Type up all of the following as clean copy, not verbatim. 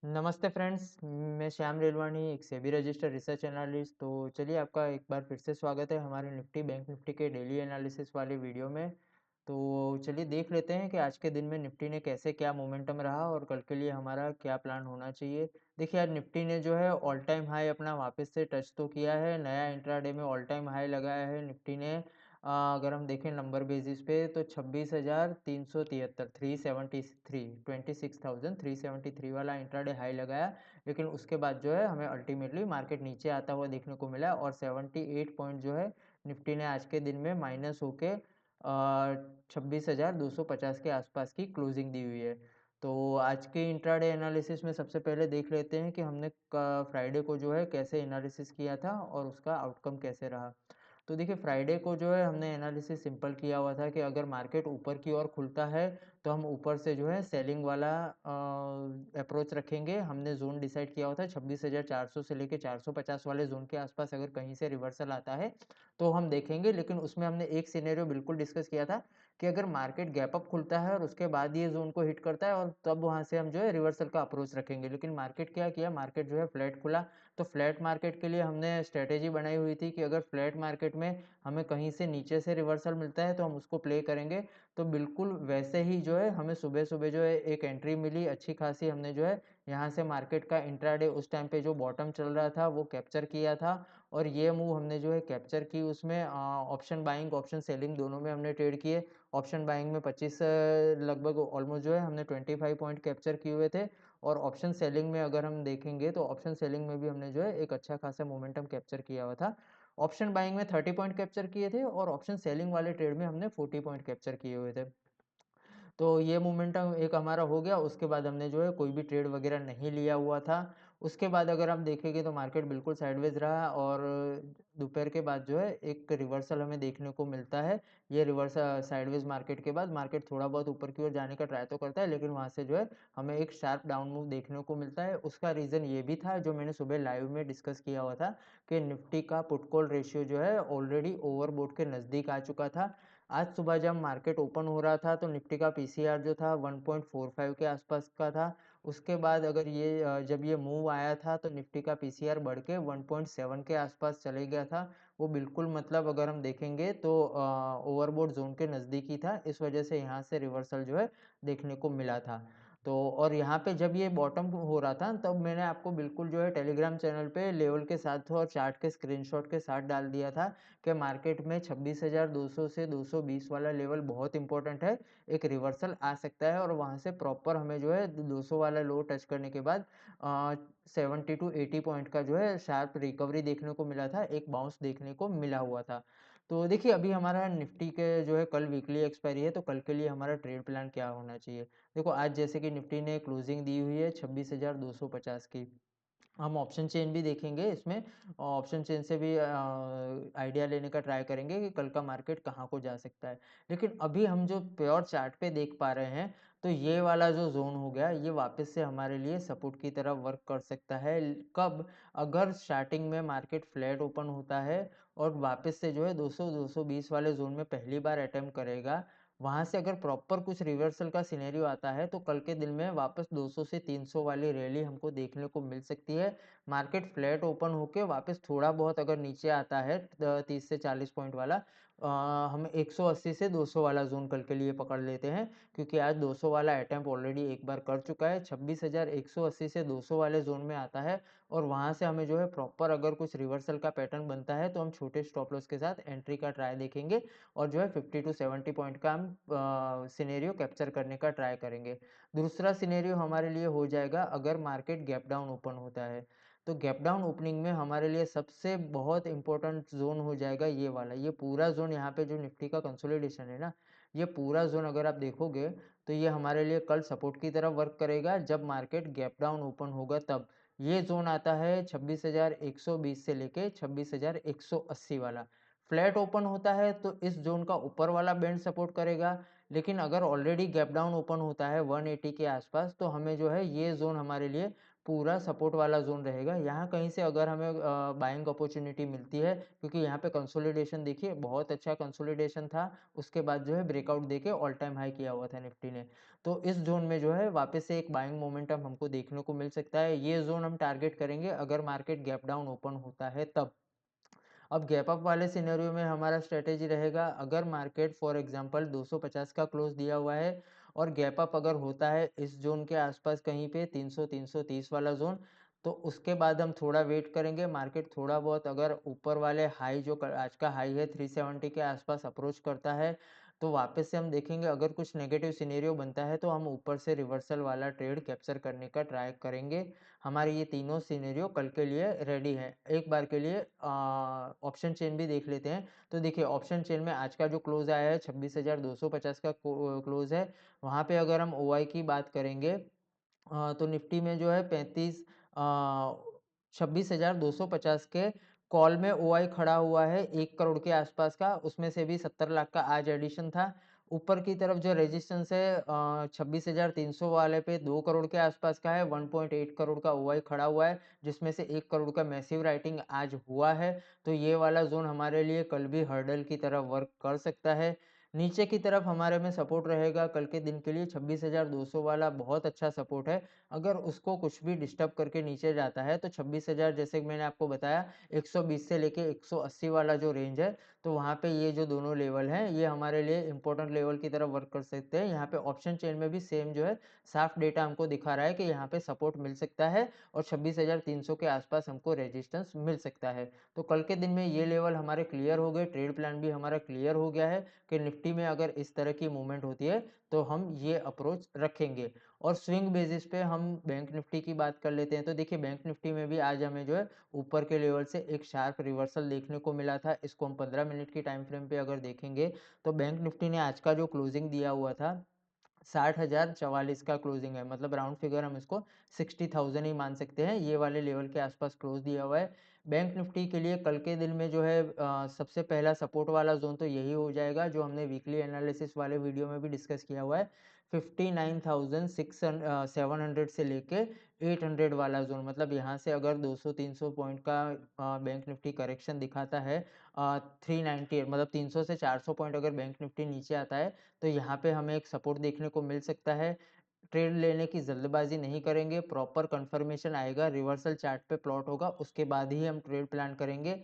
नमस्ते फ्रेंड्स, मैं श्याम रेलवानी, एक सेबी रजिस्टर्ड रिसर्च एनालिस्ट। तो चलिए, आपका एक बार फिर से स्वागत है हमारे निफ्टी बैंक निफ्टी के डेली एनालिसिस वाले वीडियो में। तो चलिए देख लेते हैं कि आज के दिन में निफ्टी ने कैसे क्या मोमेंटम रहा और कल के लिए हमारा क्या प्लान होना चाहिए। देखिए, आज निफ्टी ने जो है ऑल टाइम हाई अपना वापस से टच तो किया है, नया इंट्राडे में ऑल टाइम हाई लगाया है निफ्टी ने। अगर हम देखें नंबर बेसिस पे तो 26,373 373 26,373 वाला इंट्राडे हाई लगाया। लेकिन उसके बाद जो है हमें अल्टीमेटली मार्केट नीचे आता हुआ देखने को मिला और 78 पॉइंट जो है निफ्टी ने आज के दिन में माइनस होके 26,250 के आसपास की क्लोजिंग दी हुई है। तो आज के इंट्राडे एनालिसिस में सबसे पहले देख लेते हैं कि हमने फ्राइडे को जो है कैसे एनालिसिस किया था और उसका आउटकम कैसे रहा। तो देखिए, फ्राइडे को जो है हमने एनालिसिस सिंपल किया हुआ था कि अगर मार्केट ऊपर की ओर खुलता है तो हम ऊपर से जो है सेलिंग वाला अप्रोच रखेंगे। हमने जोन डिसाइड किया हुआ था 26,400 से लेके 450 वाले जोन के आसपास। अगर कहीं से रिवर्सल आता है तो हम देखेंगे, लेकिन उसमें हमने एक सिनेरियो बिल्कुल डिस्कस किया था कि अगर मार्केट गैप अप खुलता है और उसके बाद ये जोन को हिट करता है और तब वहां से हम जो है रिवर्सल का अप्रोच रखेंगे। लेकिन मार्केट क्या किया, मार्केट जो है फ्लैट खुला। तो फ्लैट मार्केट के लिए हमने स्ट्रेटेजी बनाई हुई थी कि अगर फ्लैट मार्केट में हमें कहीं से नीचे से रिवर्सल मिलता है तो हम उसको प्ले करेंगे। तो बिल्कुल वैसे ही जो है हमें सुबह सुबह जो है एक एंट्री मिली अच्छी खासी। हमने जो है यहाँ से मार्केट का इंट्राडे उस टाइम पे जो बॉटम चल रहा था वो कैप्चर किया था और ये मूव हमने जो है कैप्चर की। उसमें ऑप्शन बाइंग ऑप्शन सेलिंग दोनों में हमने ट्रेड किए। ऑप्शन बाइंग में 25 लगभग ऑलमोस्ट जो है हमने 25 पॉइंट कैप्चर किए हुए थे। और ऑप्शन सेलिंग में अगर हम देखेंगे तो ऑप्शन सेलिंग में भी हमने जो है एक अच्छा खासा मोमेंटम कैप्चर किया हुआ था। ऑप्शन बाइंग में 30 पॉइंट कैप्चर किए थे और ऑप्शन सेलिंग वाले ट्रेड में हमने 40 पॉइंट कैप्चर किए हुए थे। तो ये मोमेंटम एक हमारा हो गया। उसके बाद हमने जो है कोई भी ट्रेड वगैरह नहीं लिया हुआ था। उसके बाद अगर आप देखेंगे तो मार्केट बिल्कुल साइडवेज रहा और दोपहर के बाद जो है एक रिवर्सल हमें देखने को मिलता है। ये रिवर्सल साइडवेज मार्केट के बाद मार्केट थोड़ा बहुत ऊपर की ओर जाने का ट्राई तो करता है, लेकिन वहाँ से जो है हमें एक शार्प डाउन मूव देखने को मिलता है। उसका रीज़न ये भी था जो मैंने सुबह लाइव में डिस्कस किया हुआ था कि निफ्टी का पुट कॉल रेशियो जो है ऑलरेडी ओवरबोट के नज़दीक आ चुका था। आज सुबह जब मार्केट ओपन हो रहा था तो निफ्टी का पीसीआर जो था 1.45 के आसपास का था। उसके बाद अगर ये जब ये मूव आया था तो निफ्टी का पीसीआर बढ़ के 1.7 के आसपास चले गया था। वो बिल्कुल मतलब अगर हम देखेंगे तो ओवरबोट जोन के नज़दीक ही था। इस वजह से यहाँ से रिवर्सल जो है देखने को मिला था। तो और यहाँ पे जब ये बॉटम हो रहा था तब मैंने आपको बिल्कुल जो है टेलीग्राम चैनल पे लेवल के साथ और चार्ट के स्क्रीनशॉट के साथ डाल दिया था कि मार्केट में 26,200 से 220 वाला लेवल बहुत इंपॉर्टेंट है। एक रिवर्सल आ सकता है और वहां से प्रॉपर हमें जो है 200 वाला लो टच करने के बाद 70 टू 80 पॉइंट का जो है शार्प रिकवरी देखने को मिला था, एक बाउंस देखने को मिला हुआ था। तो देखिए, अभी हमारा निफ्टी के जो है कल वीकली एक्सपायरी है, तो कल के लिए हमारा ट्रेड प्लान क्या होना चाहिए। देखो, आज जैसे कि निफ्टी ने क्लोजिंग दी हुई है 26,250 की। हम ऑप्शन चेन भी देखेंगे इसमें। ऑप्शन चेन से भी आइडिया लेने का ट्राई करेंगे कि कल का मार्केट कहाँ को जा सकता है। लेकिन अभी हम जो प्योर चार्ट पे देख पा रहे हैं तो ये वाला जो जोन हो गया ये वापस से हमारे लिए सपोर्ट की तरह वर्क कर सकता है। कब? अगर स्टार्टिंग में मार्केट फ्लैट ओपन होता है और वापस से जो है 200 220 वाले जोन में पहली बार अटेम्प्ट करेगा, वहां से अगर प्रॉपर कुछ रिवर्सल का सिनेरियो आता है तो कल के दिन में वापस 200 से 300 वाली रैली हमको देखने को मिल सकती है। मार्केट फ्लैट ओपन होके वापस थोड़ा बहुत अगर नीचे आता है 30 से 40 पॉइंट वाला, हम 180 से 200 वाला जोन कल के लिए पकड़ लेते हैं। क्योंकि आज 200 वाला अटेम्प्ट ऑलरेडी एक बार कर चुका है। 26,180 से 200 वाले जोन में आता है और वहां से हमें जो है प्रॉपर अगर कुछ रिवर्सल का पैटर्न बनता है तो हम छोटे स्टॉप लॉस के साथ एंट्री का ट्राई देखेंगे और जो है 50 टू 70 पॉइंट का हम सिनेरियो कैप्चर करने का ट्राई करेंगे। दूसरा सिनेरियो हमारे लिए हो जाएगा अगर मार्केट गैप डाउन ओपन होता है। तो गैप डाउन ओपनिंग में हमारे लिए सबसे बहुत इंपॉर्टेंट जोन हो जाएगा ये वाला। ये पूरा जोन यहाँ पे जो निफ्टी का कंसोलिडेशन है ना, ये पूरा जोन अगर आप देखोगे तो ये हमारे लिए कल सपोर्ट की तरह वर्क करेगा। जब मार्केट गैप डाउन ओपन होगा तब ये जोन आता है 26,120 से लेके 26,180 वाला। फ्लैट ओपन होता है तो इस जोन का ऊपर वाला बैंड सपोर्ट करेगा। लेकिन अगर ऑलरेडी गैप डाउन ओपन होता है 180 के आसपास, तो हमें जो है ये ज़ोन हमारे लिए पूरा सपोर्ट वाला ज़ोन रहेगा। यहाँ कहीं से अगर हमें बाइंग अपॉर्च्युनिटी मिलती है, क्योंकि यहाँ पे कंसोलिडेशन देखिए बहुत अच्छा कंसोलिडेशन था, उसके बाद जो है ब्रेकआउट देके ऑल टाइम हाई किया हुआ था निफ्टी ने। तो इस ज़ोन में जो है वापस से एक बाइंग मोमेंटम हमको देखने को मिल सकता है। ये ज़ोन हम टारगेट करेंगे अगर मार्केट गैप डाउन ओपन होता है तब। अब गैप अप वाले सिनेरियो में हमारा स्ट्रेटेजी रहेगा, अगर मार्केट फॉर एग्जांपल 250 का क्लोज दिया हुआ है और गैप अप अगर होता है इस जोन के आसपास कहीं पे 300 330 वाला जोन, तो उसके बाद हम थोड़ा वेट करेंगे। मार्केट थोड़ा बहुत अगर ऊपर वाले हाई जो आज का हाई है 370 के आसपास अप्रोच करता है, तो वापस से हम देखेंगे। अगर कुछ नेगेटिव सिनेरियो बनता है तो हम ऊपर से रिवर्सल वाला ट्रेड कैप्चर करने का ट्राई करेंगे। हमारे ये तीनों सिनेरियो कल के लिए रेडी है। एक बार के लिए ऑप्शन चेन भी देख लेते हैं। तो देखिए ऑप्शन चेन में आज का जो क्लोज आया है 26,250 का क्लोज है। वहाँ पे अगर हम ओआई की बात करेंगे, तो निफ्टी में जो है 26,250 के कॉल में ओआई खड़ा हुआ है 1 करोड़ के आसपास का, उसमें से भी 70 लाख का आज एडिशन था। ऊपर की तरफ जो रेजिस्टेंस है 26,300 वाले पे 2 करोड़ के आसपास का है, 1.8 करोड़ का ओआई खड़ा हुआ है, जिसमें से 1 करोड़ का मैसिव राइटिंग आज हुआ है। तो ये वाला जोन हमारे लिए कल भी हर्डल की तरह वर्क कर सकता है। नीचे की तरफ हमारे में सपोर्ट रहेगा कल के दिन के लिए 26,200 वाला, बहुत अच्छा सपोर्ट है। अगर उसको कुछ भी डिस्टर्ब करके नीचे जाता है तो 26,000, जैसे कि मैंने आपको बताया, 120 से लेके 180 वाला जो रेंज है, तो वहाँ पे ये जो दोनों लेवल हैं ये हमारे लिए इंपॉर्टेंट लेवल की तरफ वर्क कर सकते हैं। यहाँ पे ऑप्शन चेन में भी सेम जो है साफ डेटा हमको दिखा रहा है कि यहाँ पे सपोर्ट मिल सकता है और 26,300 के आसपास हमको रेजिस्टेंस मिल सकता है। तो कल के दिन में ये लेवल हमारे क्लियर हो गए, ट्रेड प्लान भी हमारा क्लियर हो गया है कि निफ्टी में अगर इस तरह की मूवमेंट होती है तो हम ये अप्रोच रखेंगे। और स्विंग बेसिस पे हम बैंक निफ्टी की बात कर लेते हैं। तो देखिए बैंक निफ्टी में भी आज हमें जो है ऊपर के लेवल से एक शार्प रिवर्सल देखने को मिला था। इसको हम 15 मिनट की टाइम फ्रेम पे अगर देखेंगे, तो बैंक निफ्टी ने आज का जो क्लोजिंग दिया हुआ था 60,044 का क्लोजिंग है, मतलब राउंड फिगर हम इसको 60,000 ही मान सकते हैं। ये वाले लेवल के आसपास क्लोज दिया हुआ है बैंक निफ्टी के लिए। कल के दिन में जो है सबसे पहला सपोर्ट वाला जोन तो यही हो जाएगा जो हमने वीकली एनालिसिस वाले वीडियो में भी डिस्कस किया हुआ है, 59,700 से लेके 800 वाला जोन। मतलब यहाँ से अगर 200-300 पॉइंट का बैंक निफ्टी करेक्शन दिखाता है, 390 मतलब 300 से 400 पॉइंट अगर बैंक निफ्टी नीचे आता है, तो यहाँ पे हमें एक सपोर्ट देखने को मिल सकता है। ट्रेड लेने की जल्दबाजी नहीं करेंगे, प्रॉपर कंफर्मेशन आएगा, रिवर्सल चार्ट पे प्लॉट होगा, उसके बाद ही हम ट्रेड प्लान करेंगे।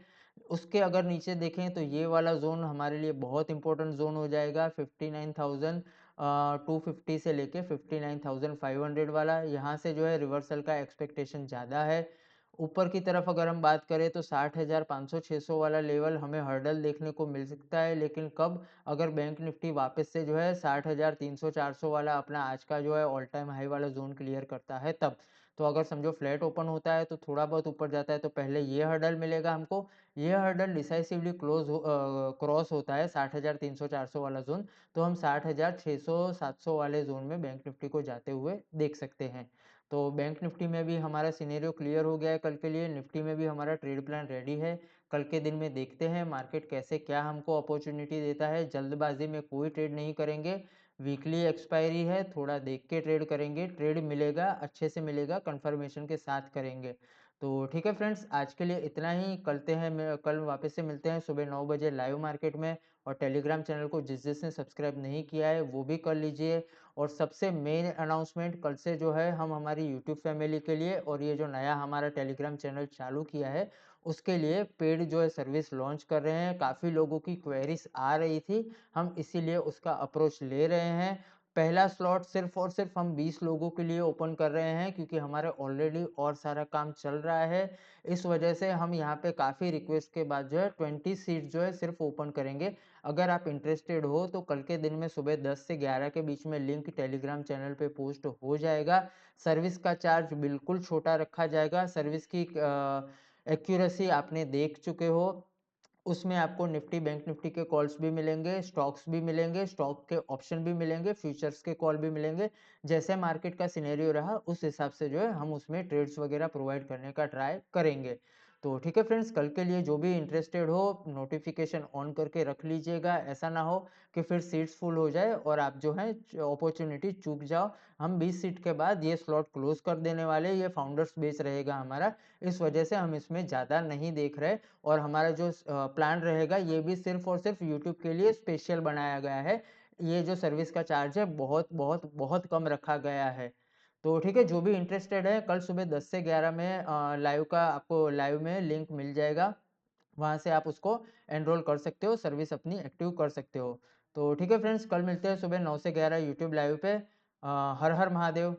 उसके अगर नीचे देखें तो ये वाला जोन हमारे लिए बहुत इंपॉर्टेंट जोन हो जाएगा, 59,250 से लेके 59,500 वाला। यहाँ से जो है रिवर्सल का एक्सपेक्टेशन ज़्यादा है। ऊपर की तरफ अगर हम बात करें तो 60,500-600 वाला लेवल हमें हर्डल देखने को मिल सकता है, लेकिन कब? अगर बैंक निफ्टी वापस से जो है 60,300-400 वाला अपना आज का जो है ऑल टाइम हाई वाला जोन क्लियर करता है तब। तो अगर समझो फ्लैट ओपन होता है तो थोड़ा बहुत ऊपर जाता है तो पहले ये हर्डल मिलेगा हमको। ये हर्डल डिसाइसिवली क्रॉस होता है 60,300-400 वाला जोन, तो हम 60,600-700 वाले जोन में बैंक निफ्टी को जाते हुए देख सकते हैं। तो बैंक निफ्टी में भी हमारा सिनेरियो क्लियर हो गया है कल के लिए, निफ्टी में भी हमारा ट्रेड प्लान रेडी है। कल के दिन में देखते हैं मार्केट कैसे क्या हमको अपॉर्चुनिटी देता है। जल्दबाजी में कोई ट्रेड नहीं करेंगे, वीकली एक्सपायरी है, थोड़ा देख के ट्रेड करेंगे। ट्रेड मिलेगा अच्छे से मिलेगा, कंफर्मेशन के साथ करेंगे। तो ठीक है फ्रेंड्स, आज के लिए इतना ही। कल वापस से मिलते हैं सुबह 9 बजे लाइव मार्केट में। और टेलीग्राम चैनल को जिसने सब्सक्राइब नहीं किया है वो भी कर लीजिए। और सबसे मेन अनाउंसमेंट, कल से जो है हम हमारी यूट्यूब फैमिली के लिए और ये जो नया हमारा टेलीग्राम चैनल चालू किया है उसके लिए पेड जो है सर्विस लॉन्च कर रहे हैं। काफ़ी लोगों की क्वेरीज आ रही थी, हम इसीलिए उसका अप्रोच ले रहे हैं। पहला स्लॉट सिर्फ और सिर्फ हम 20 लोगों के लिए ओपन कर रहे हैं, क्योंकि हमारे ऑलरेडी और सारा काम चल रहा है। इस वजह से हम यहाँ पे काफ़ी रिक्वेस्ट के बाद जो है 20 सीट जो है सिर्फ ओपन करेंगे। अगर आप इंटरेस्टेड हो तो कल के दिन में सुबह 10 से 11 के बीच में लिंक टेलीग्राम चैनल पे पोस्ट हो जाएगा। सर्विस का चार्ज बिल्कुल छोटा रखा जाएगा। सर्विस की एक्यूरेसी आपने देख चुके हो, उसमें आपको निफ्टी बैंक निफ्टी के कॉल्स भी मिलेंगे, स्टॉक्स भी मिलेंगे, स्टॉक के ऑप्शन भी मिलेंगे, फ्यूचर्स के कॉल भी मिलेंगे। जैसे मार्केट का सिनेरियो रहा उस हिसाब से जो है हम उसमें ट्रेड्स वगैरह प्रोवाइड करने का ट्राई करेंगे। तो ठीक है फ्रेंड्स, कल के लिए जो भी इंटरेस्टेड हो नोटिफिकेशन ऑन करके रख लीजिएगा। ऐसा ना हो कि फिर सीट्स फुल हो जाए और आप जो है अपॉर्चुनिटी चूक जाओ। हम 20 सीट के बाद ये स्लॉट क्लोज कर देने वाले, ये फाउंडर्स बेच रहेगा हमारा, इस वजह से हम इसमें ज़्यादा नहीं देख रहे। और हमारा जो प्लान रहेगा ये भी सिर्फ और सिर्फ यूट्यूब के लिए स्पेशल बनाया गया है। ये जो सर्विस का चार्ज है बहुत बहुत बहुत कम रखा गया है। तो ठीक है, जो भी इंटरेस्टेड है कल सुबह 10 से 11 में लाइव का आपको लाइव में लिंक मिल जाएगा। वहाँ से आप उसको एनरोल कर सकते हो, सर्विस अपनी एक्टिव कर सकते हो। तो ठीक है फ्रेंड्स, कल मिलते हैं सुबह 9 से 11 यूट्यूब लाइव पे। हर हर महादेव।